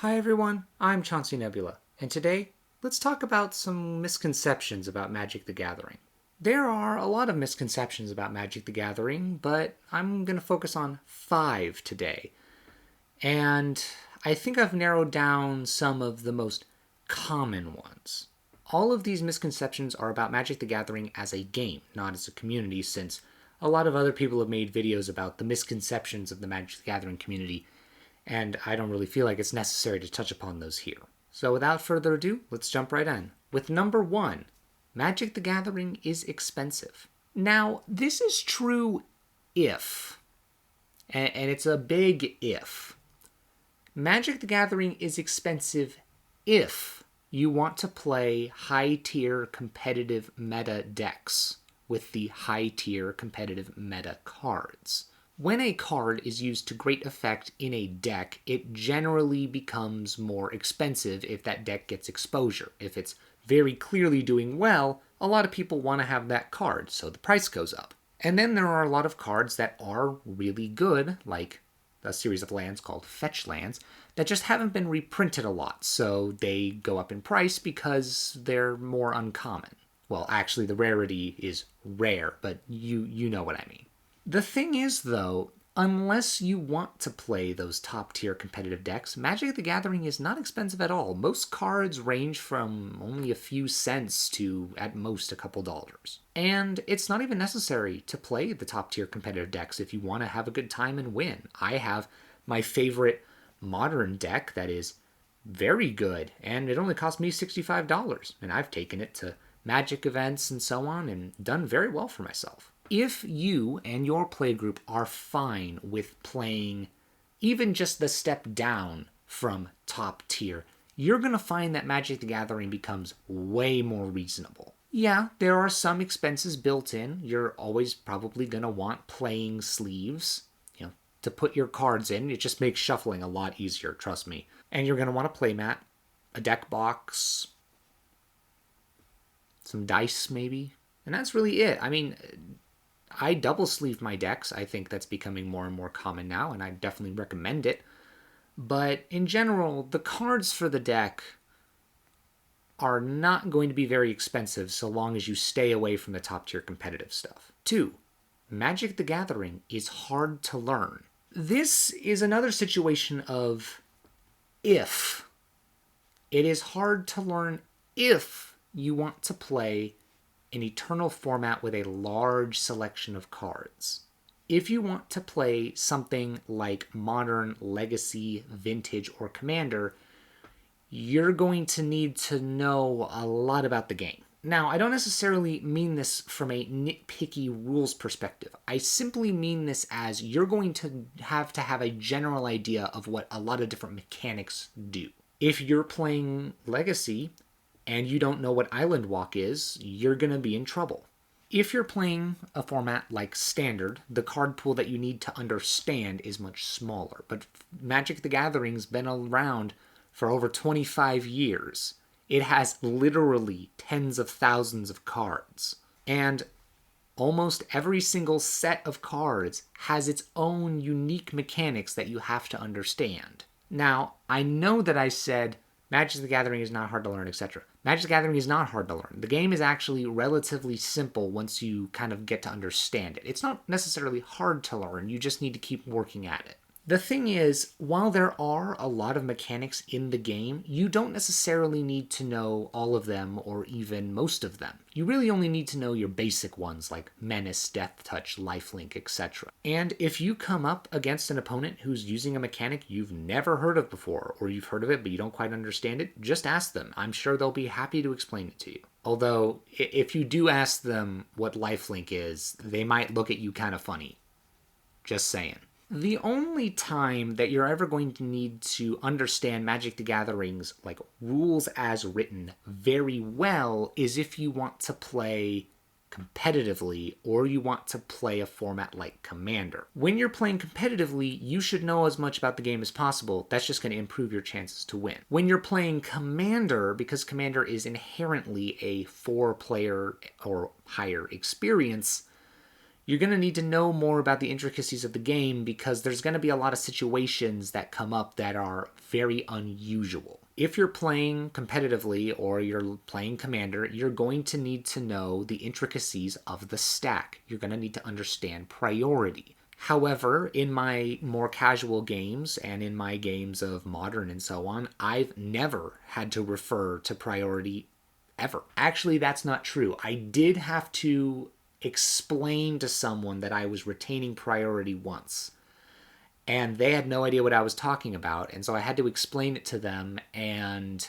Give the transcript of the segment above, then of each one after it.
Hi everyone, I'm Chauncey Nebula, and today let's talk about some misconceptions about Magic the Gathering. There are a lot of misconceptions about Magic the Gathering, but I'm going to focus on 5 today. And I think I've narrowed down some of the most common ones. All of these misconceptions are about Magic the Gathering as a game, not as a community, since a lot of other people have made videos about the misconceptions of the Magic the Gathering community, and I don't really feel like it's necessary to touch upon those here. So without further ado, let's jump right in. With number 1, Magic the Gathering is expensive. Now, this is true if, and it's a big if. Magic the Gathering is expensive if you want to play high-tier competitive meta decks with the high-tier competitive meta cards. When a card is used to great effect in a deck, it generally becomes more expensive if that deck gets exposure. If it's very clearly doing well, a lot of people want to have that card, so the price goes up. And then there are a lot of cards that are really good, like a series of lands called fetch lands, that just haven't been reprinted a lot, so they go up in price because they're more uncommon. Well, actually, the rarity is rare, but you know what I mean. The thing is, though, unless you want to play those top-tier competitive decks, Magic the Gathering is not expensive at all. Most cards range from only a few cents to, at most, a couple dollars. And it's not even necessary to play the top-tier competitive decks if you want to have a good time and win. I have my favorite modern deck that is very good, and it only cost me $65, and I've taken it to Magic events and so on and done very well for myself. If you and your playgroup are fine with playing even just the step down from top tier, you're going to find that Magic the Gathering becomes way more reasonable. Yeah, there are some expenses built in. You're always probably going to want playing sleeves, to put your cards in. It just makes shuffling a lot easier, trust me. And you're going to want a playmat, a deck box, some dice maybe, and that's really it. I mean, I double sleeve my decks. I think that's becoming more and more common now, and I definitely recommend it. But in general, the cards for the deck are not going to be very expensive so long as you stay away from the top tier competitive stuff. 2. Magic the Gathering is hard to learn. This is another situation of if. It is hard to learn if you want to play an eternal format with a large selection of cards. If you want to play something like Modern, Legacy, Vintage, or Commander, you're going to need to know a lot about the game. Now, I don't necessarily mean this from a nitpicky rules perspective. I simply mean this as you're going to have a general idea of what a lot of different mechanics do. If you're playing Legacy and you don't know what Island Walk is, you're going to be in trouble. If you're playing a format like Standard, the card pool that you need to understand is much smaller. But Magic the Gathering's been around for over 25 years. It has literally tens of thousands of cards. And almost every single set of cards has its own unique mechanics that you have to understand. Now, I know that I said Magic the Gathering is not hard to learn, etc. Magic the Gathering is not hard to learn. The game is actually relatively simple once you kind of get to understand it. It's not necessarily hard to learn, you just need to keep working at it. The thing is, while there are a lot of mechanics in the game, you don't necessarily need to know all of them or even most of them. You really only need to know your basic ones like Menace, Death Touch, Lifelink, etc. And if you come up against an opponent who's using a mechanic you've never heard of before, or you've heard of it but you don't quite understand it, just ask them. I'm sure they'll be happy to explain it to you. Although, if you do ask them what Lifelink is, they might look at you kind of funny. Just saying. The only time that you're ever going to need to understand Magic the Gathering's rules as written very well is if you want to play competitively or you want to play a format like Commander. When you're playing competitively, you should know as much about the game as possible. That's just going to improve your chances to win. When you're playing Commander, because Commander is inherently a 4-player or higher experience, You're going to need to know more about the intricacies of the game because there's going to be a lot of situations that come up that are very unusual. If you're playing competitively or you're playing Commander, you're going to need to know the intricacies of the stack. You're going to need to understand priority. However, in my more casual games and in my games of Modern and so on, I've never had to refer to priority ever. Actually, that's not true. I did have to explain to someone that I was retaining priority once. And they had no idea what I was talking about. And so I had to explain it to them and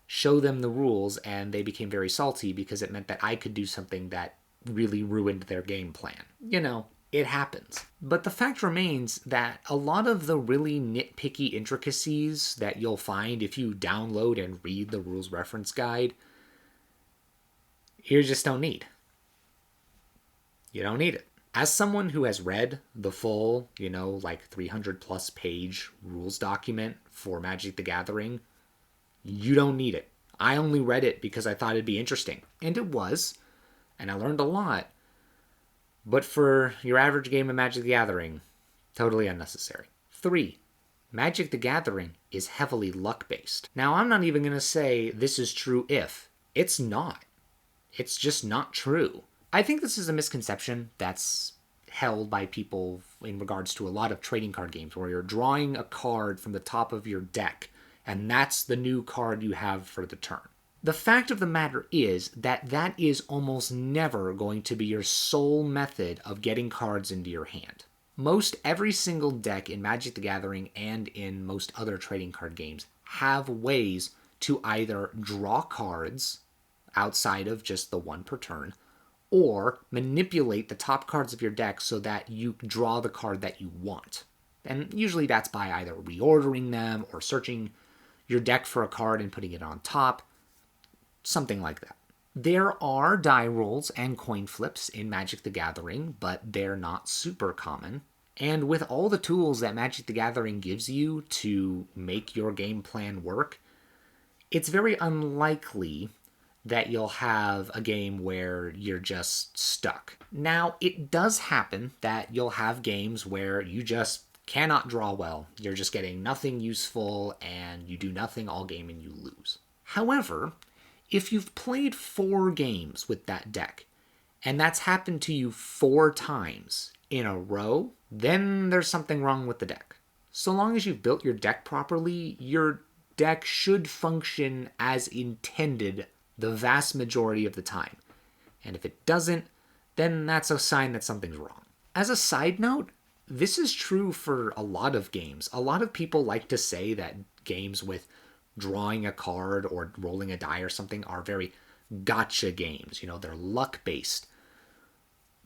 show them the rules. And they became very salty because it meant that I could do something that really ruined their game plan. You know, it happens. But the fact remains that a lot of the really nitpicky intricacies that you'll find if you download and read the rules reference guide, you just don't need. You don't need it. As someone who has read the full, 300 plus page rules document for Magic the Gathering, you don't need it. I only read it because I thought it'd be interesting. And it was. And I learned a lot. But for your average game of Magic the Gathering, totally unnecessary. 3. Magic the Gathering is heavily luck-based. Now, I'm not even going to say this is true if. It's not. It's just not true. I think this is a misconception that's held by people in regards to a lot of trading card games where you're drawing a card from the top of your deck and that's the new card you have for the turn. The fact of the matter is that that is almost never going to be your sole method of getting cards into your hand. Most every single deck in Magic the Gathering and in most other trading card games have ways to either draw cards outside of just the one per turn, or manipulate the top cards of your deck so that you draw the card that you want. And usually that's by either reordering them or searching your deck for a card and putting it on top, something like that. There are die rolls and coin flips in Magic the Gathering, but they're not super common. And with all the tools that Magic the Gathering gives you to make your game plan work, it's very unlikely that you'll have a game where you're just stuck. Now, it does happen that you'll have games where you just cannot draw well. You're just getting nothing useful and you do nothing all game and you lose. However, if you've played 4 games with that deck and that's happened to you 4 times in a row, then there's something wrong with the deck. So long as you've built your deck properly, your deck should function as intended the vast majority of the time. And if it doesn't, then that's a sign that something's wrong. As a side note, this is true for a lot of games. A lot of people like to say that games with drawing a card or rolling a die or something are very gotcha games. They're luck-based.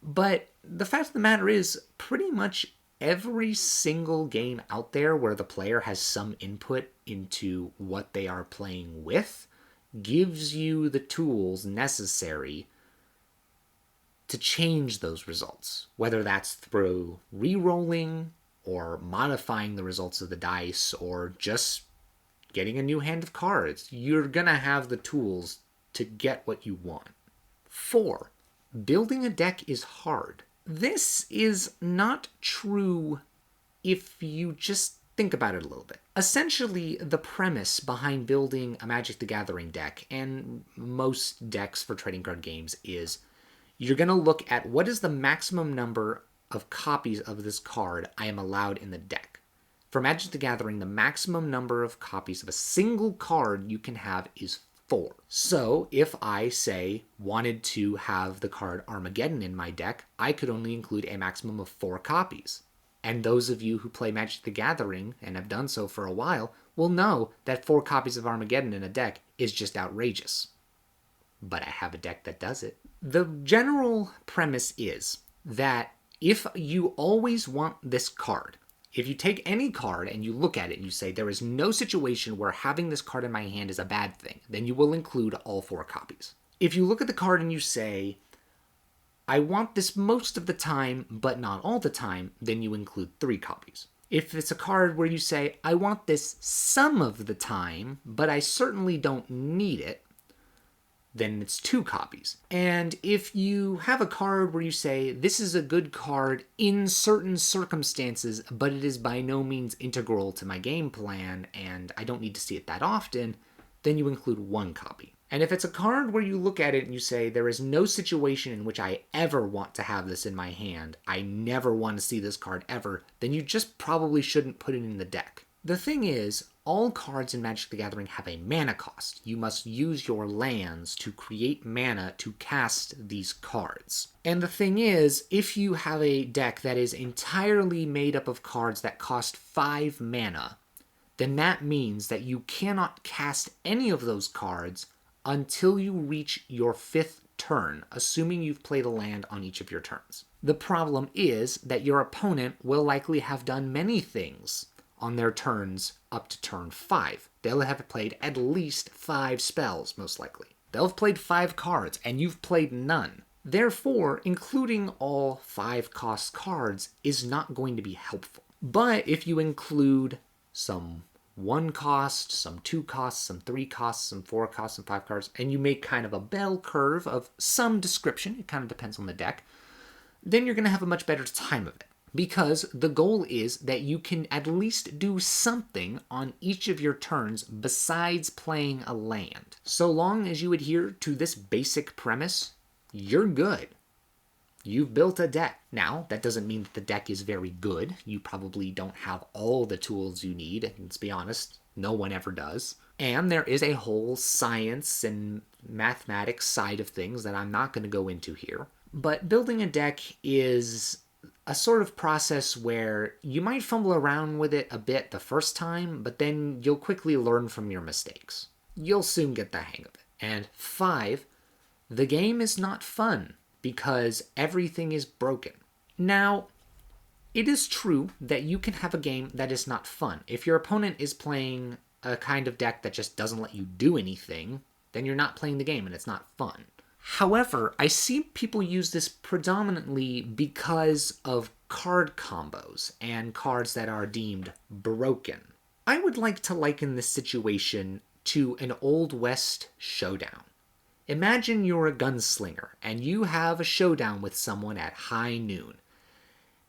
But the fact of the matter is, pretty much every single game out there where the player has some input into what they are playing with gives you the tools necessary to change those results, whether that's through re-rolling or modifying the results of the dice or just getting a new hand of cards. You're going to have the tools to get what you want. 4. Building a deck is hard. This is not true if you just think about it a little bit. Essentially, the premise behind building a Magic the Gathering deck, and most decks for trading card games, is you're going to look at what is the maximum number of copies of this card I am allowed in the deck. For Magic the Gathering, the maximum number of copies of a single card you can have is 4. So if I, say, wanted to have the card Armageddon in my deck, I could only include a maximum of 4 copies. And those of you who play Magic the Gathering, and have done so for a while, will know that 4 copies of Armageddon in a deck is just outrageous. But I have a deck that does it. The general premise is that if you always want this card, if you take any card and you look at it and you say there is no situation where having this card in my hand is a bad thing, then you will include all 4 copies. If you look at the card and you say, I want this most of the time, but not all the time, then you include 3 copies. If it's a card where you say, I want this some of the time, but I certainly don't need it, then it's 2 copies. And if you have a card where you say, this is a good card in certain circumstances, but it is by no means integral to my game plan, and I don't need to see it that often, then you include 1 copy. And if it's a card where you look at it and you say, there is no situation in which I ever want to have this in my hand, I never want to see this card ever, then you just probably shouldn't put it in the deck. The thing is, all cards in Magic the Gathering have a mana cost. You must use your lands to create mana to cast these cards. And the thing is, if you have a deck that is entirely made up of cards that cost 5 mana, then that means that you cannot cast any of those cards until you reach your 5th turn, assuming you've played a land on each of your turns. The problem is that your opponent will likely have done many things on their turns up to turn 5. They'll have played at least 5 spells, most likely. They'll have played 5 cards, and you've played none. Therefore, including all 5-cost cards is not going to be helpful. But if you include some 1 cost, some 2 costs, some 3 costs, some 4 costs, some 5 cards, and you make kind of a bell curve of some description, it kind of depends on the deck, then you're going to have a much better time of it. Because the goal is that you can at least do something on each of your turns besides playing a land. So long as you adhere to this basic premise, you're good. You've built a deck. Now, that doesn't mean that the deck is very good. You probably don't have all the tools you need. Let's be honest, no one ever does. And there is a whole science and mathematics side of things that I'm not going to go into here. But building a deck is a sort of process where you might fumble around with it a bit the first time, but then you'll quickly learn from your mistakes. You'll soon get the hang of it. And 5, the game is not fun because everything is broken. Now, it is true that you can have a game that is not fun. If your opponent is playing a kind of deck that just doesn't let you do anything, then you're not playing the game and it's not fun. However, I see people use this predominantly because of card combos and cards that are deemed broken. I would like to liken this situation to an Old West showdown. Imagine you're a gunslinger and you have a showdown with someone at high noon.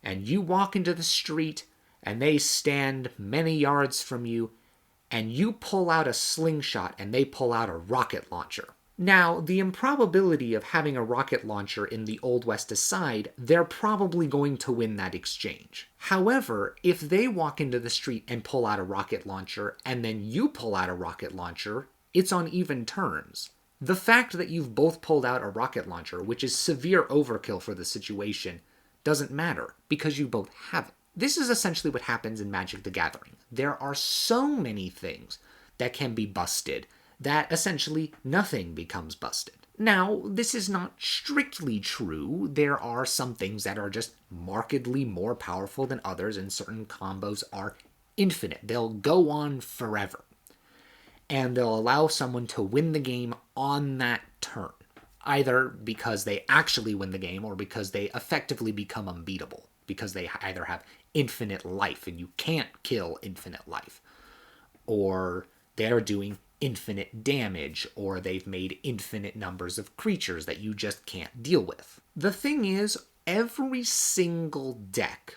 And you walk into the street and they stand many yards from you and you pull out a slingshot and they pull out a rocket launcher. Now, the improbability of having a rocket launcher in the Old West aside, they're probably going to win that exchange. However, if they walk into the street and pull out a rocket launcher, and then you pull out a rocket launcher, it's on even terms. The fact that you've both pulled out a rocket launcher, which is severe overkill for the situation, doesn't matter, because you both have it. This is essentially what happens in Magic the Gathering. There are so many things that can be busted that essentially nothing becomes busted. Now, this is not strictly true. There are some things that are just markedly more powerful than others, and certain combos are infinite. They'll go on forever. And they'll allow someone to win the game on that turn, either because they actually win the game or because they effectively become unbeatable, because they either have infinite life and you can't kill infinite life, or they're doing infinite damage, or they've made infinite numbers of creatures that you just can't deal with. The thing is, every single deck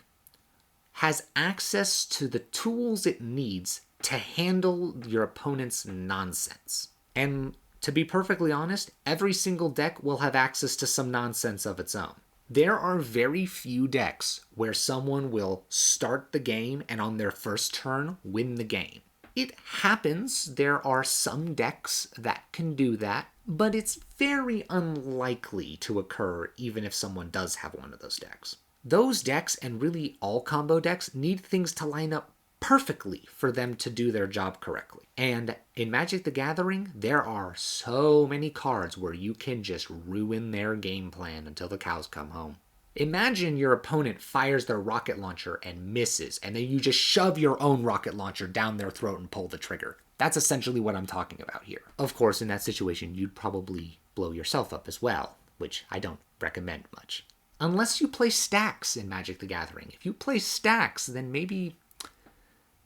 has access to the tools it needs to handle your opponent's nonsense. And to be perfectly honest, every single deck will have access to some nonsense of its own. There are very few decks where someone will start the game and on their first turn win the game. It happens, there are some decks that can do that, but it's very unlikely to occur even if someone does have one of those decks. Those decks, and really all combo decks, need things to line up perfectly for them to do their job correctly. And in Magic the Gathering, there are so many cards where you can just ruin their game plan until the cows come home. Imagine your opponent fires their rocket launcher and misses, and then you just shove your own rocket launcher down their throat and pull the trigger. That's essentially what I'm talking about here. Of course, in that situation, you'd probably blow yourself up as well, which I don't recommend much. Unless you play stacks in Magic the Gathering. If you play stacks, then maybe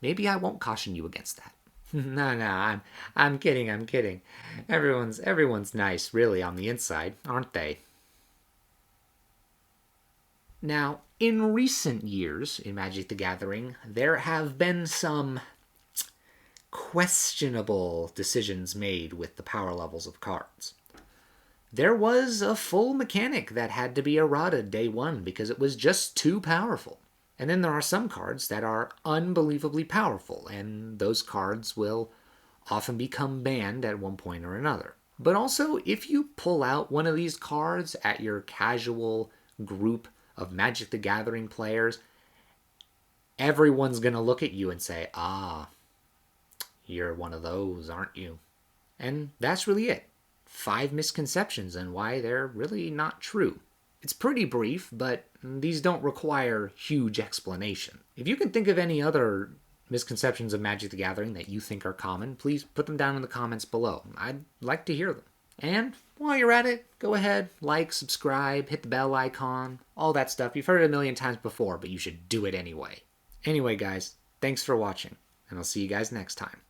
I won't caution you against that. No, no, I'm kidding, I'm kidding. Everyone's nice, really, on the inside, aren't they? Now, in recent years in Magic the Gathering, there have been some questionable decisions made with the power levels of cards. There was a full mechanic that had to be errata day one because it was just too powerful. And then there are some cards that are unbelievably powerful, and those cards will often become banned at one point or another. But also, if you pull out one of these cards at your casual group of Magic the Gathering players, everyone's going to look at you and say, ah, you're one of those, aren't you? And that's really it. 5 misconceptions and why they're really not true. It's pretty brief, but these don't require huge explanation. If you can think of any other misconceptions of Magic the Gathering that you think are common, please put them down in the comments below. I'd like to hear them. And while you're at it, go ahead, like, subscribe, hit the bell icon, all that stuff. You've heard it a million times before, but you should do it anyway. Anyway, guys, thanks for watching, and I'll see you guys next time.